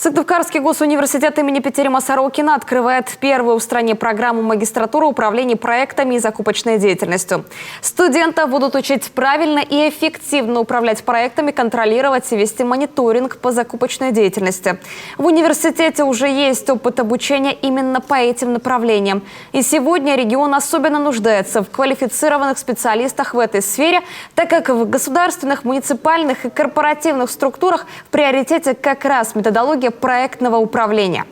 Сыктывкарский госуниверситет имени Петерима Сорокина открывает первую в стране программу магистратуры управления проектами и закупочной деятельностью. Студентов будут учить правильно и эффективно управлять проектами, контролировать и вести мониторинг по закупочной деятельности. В университете уже есть опыт обучения именно по этим направлениям. И сегодня регион особенно нуждается в квалифицированных специалистах в этой сфере, так как в государственных, муниципальных и корпоративных структурах в приоритете как раз методология проектного управления.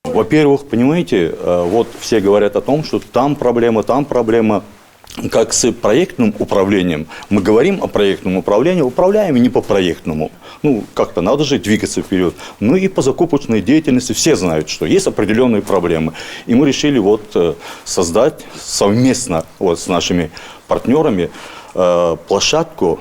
Во-первых, понимаете, вот все говорят о том, что там проблема. Как с проектным управлением. Мы говорим о проектном управлении, управляем и не по проектному. Ну, как-то надо же двигаться вперед. Ну и по закупочной деятельности все знают, что есть определенные проблемы. И мы решили вот создать совместно вот с нашими партнерами площадку,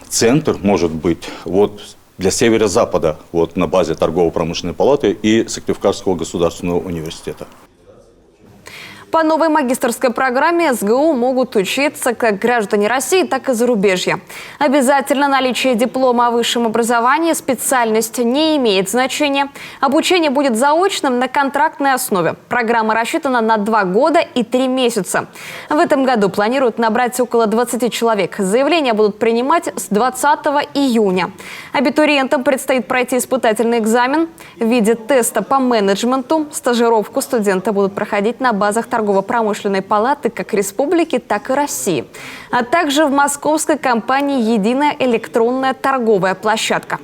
центр, может быть, вот для северо-запада, вот на базе торгово-промышленной палаты и Сыктывкарского государственного университета. По новой магистерской программе СГУ могут учиться как граждане России, так и зарубежья. Обязательно наличие диплома о высшем образовании, специальность не имеет значения. Обучение будет заочным на контрактной основе. Программа рассчитана на 2 года и 3 месяца. В этом году планируют набрать около 20 человек. Заявления будут принимать с 20 июня. Абитуриентам предстоит пройти испытательный экзамен в виде теста по менеджменту. Стажировку студенты будут проходить на базах торгово-промышленной палаты как республики, так и России, а также в московской компании «Единая электронная торговая площадка».